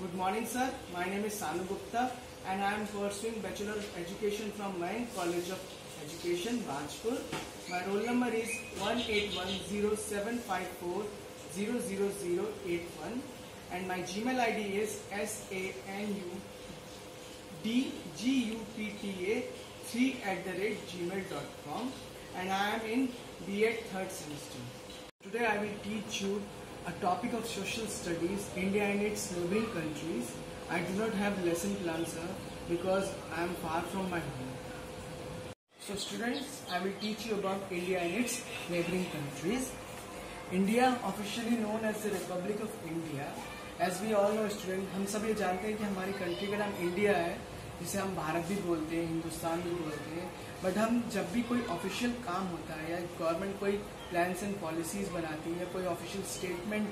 Good morning, sir. My name is Sanu Gupta and I am pursuing Bachelor of Education from Main College of Education, Rajpur. My roll number is 1810754000081 and my Gmail ID is sanugupta3@gmail.com and I am in B.Ed 3rd semester. Today I will teach you a topic of social studies, India and its neighboring countries. I do not have lesson plan, sir, because I am far from my home. So students, I will teach you about India and its neighboring countries. India, officially known as the Republic of India. As we all know student, हम सब ये जानते हैं कि हमारी country का नाम India है, जिसे हम भारत भी बोलते हैं, हिंदुस्तान भी बोलते हैं. बट हम जब भी कोई ऑफिशियल काम होता है या गवर्नमेंट कोई प्लान्स एंड पॉलिसीज बनाती है या कोई ऑफिशियल स्टेटमेंट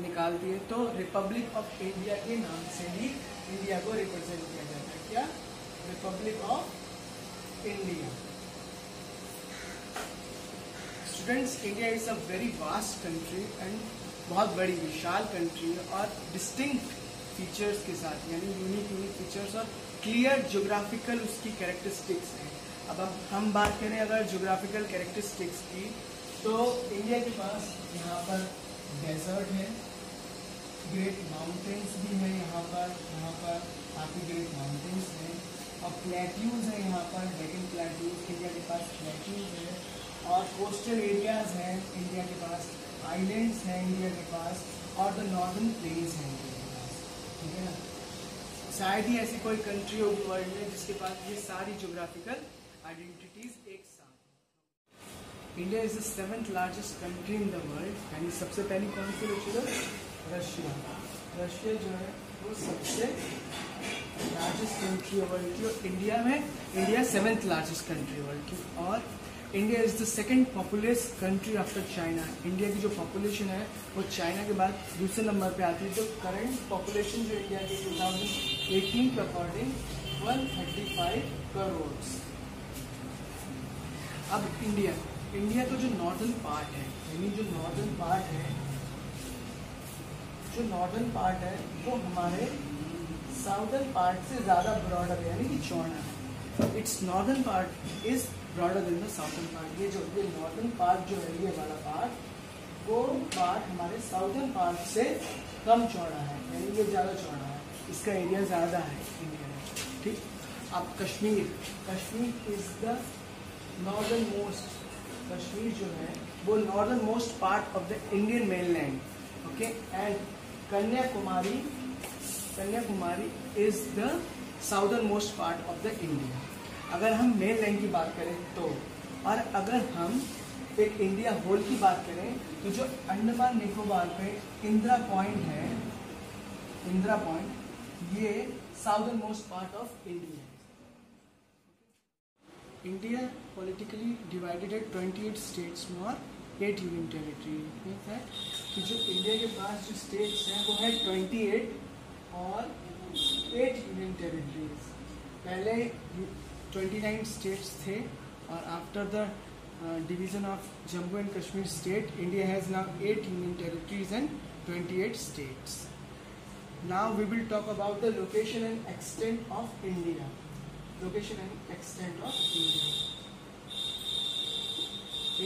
निकालती है तो रिपब्लिक ऑफ इंडिया के नाम से ही इंडिया को रिप्रेजेंट किया जाता है. क्या? Republic of India. Students, India is a very vast country and बहुत बड़ी विशाल कंट्री और डिस्टिंक्ट फीचर्स के साथ, यानी यूनिक फीचर्स और क्लियर ज्योग्राफिकल उसकी कैरेक्टरिस्टिक्स हैं. अब हम बात करें अगर ज्योग्राफिकल कैरेक्टरिस्टिक्स की, तो इंडिया के पास यहाँ पर डेजर्ट है, ग्रेट माउंटेन्स भी है यहाँ पर काफ़ी ग्रेट माउंटेन्स हैं और प्लेट्यूज है यहाँ पर, डेकन प्लेट्यूज इंडिया के पास प्लेट्यूज है और कोस्टल एरियाज हैं इंडिया के पास, आइलैंड्स हैं इंडिया के पास और द नॉर्दर्न प्लेन्स हैं इंडिया के पास. ठीक है ना? शायद ही ऐसी कोई कंट्री होगी वर्ल्ड में जिसके पास ये सारी ज्योग्राफिकल आइडेंटिटीज एक साथ. India is the 7th largest country in the world. यानी सबसे पहली कौन सी बच्चों? रशिया. रशिया जो है वो सबसे लार्जेस्ट कंट्री वर्ल्ड की और India 7th largest country world की. और India is the 2nd populace country after China. India की जो पॉपुलेशन है वो चाइना के बाद दूसरे नंबर पे आती है. तो करंट पॉपुलेशन जो इंडिया की 2018 के अकॉर्डिंग 135 करोड़. अब इंडिया का जो नॉर्दर्न पार्ट है, यानी जो नॉर्दर्न पार्ट है वो हमारे साउदर्न पार्ट से ज़्यादा ब्रॉडर है, यानी कि चौड़ा है. It's northern part is broader then the southern part. ये नॉर्दर्न पार्ट जो है, ये वाला पार्ट, वो पार्ट हमारे साउदर्न पार्ट से कम चौड़ा है, यानी ये ज़्यादा चौड़ा है, इसका एरिया ज़्यादा है इंडिया में. ठीक. अब Kashmir is the northern most, Kashmir जो है वो northern most part of the Indian mainland. Okay. And Kanyakumari is the southern most part of the India. अगर हम मेनलैंड की बात करें तो, और अगर हम एक इंडिया होल की बात करें तो जो अंडमान निकोबार पे इंदिरा पॉइंट है, ये southern most part of India है. इंडिया पॉलिटिकली डिवाइडेड है 28 स्टेट्स में और 8 यूनियन टेरिटरी. है कि जो इंडिया के पास जो स्टेट्स हैं वो है 28 और 8 यूनियन टेरिटरीज. पहले 29 स्टेट्स थे और after the division of Jammu and Kashmir state, India has now 8 union territories and 28 states. Now we will talk about the location and extent of India.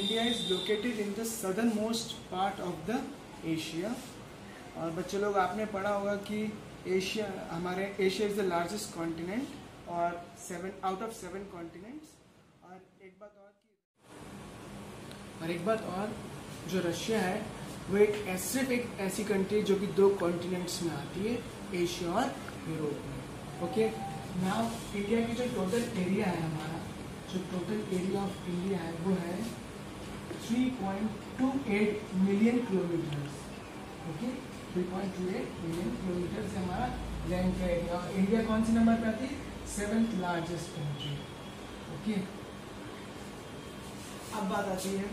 India is located in the southernmost part of the Asia. और बच्चे लोग आपने पढ़ा होगा कि Asia is the largest continent और 7 out of 7 continents. और एक बात और जो रशिया है वो सिर्फ एक ऐसी कंट्री जो कि 2 कॉन्टिनेंट्स में आती है, एशिया और यूरोप में. ओके. नाउ इंडिया की जो टोटल एरिया है, हमारा जो टोटल एरिया ऑफ इंडिया है वो है 3.28 million kilometres. Okay. 3.28 million kilometre से हमारा लैंड का एरिया. और इंडिया कौन से नंबर पे आती है? 7th largest country. ओके. अब बात आती है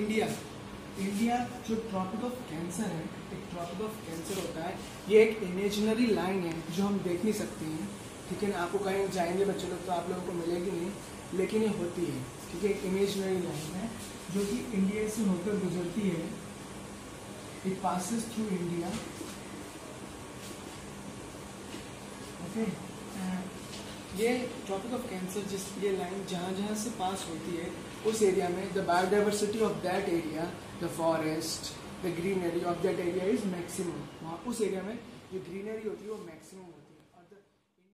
इंडिया जो ट्रॉपिक ऑफ कैंसर है, एक ट्रॉपिक ऑफ कैंसर होता है, ये एक इमेजिनरी लाइन है जो हम देख नहीं सकते हैं. ठीक है ना? आपको कहीं जाएंगे बच्चे लोग तो आप लोगों को मिलेगी नहीं, लेकिन ये होती है. ठीक है. एक इमेजिनरी लाइन है जो कि इंडिया से होकर गुजरती है. इट पासेस थ्रू इंडिया ये ट्रॉपिक ऑफ कैंसर ये लाइन जहाँ जहाँ से पास होती है उस एरिया में the biodiversity of that area, the forest, the greenery of that area is maximum. वहाँ उस एरिया में जो ग्रीनरी होती है वो मैक्सिमम होती है।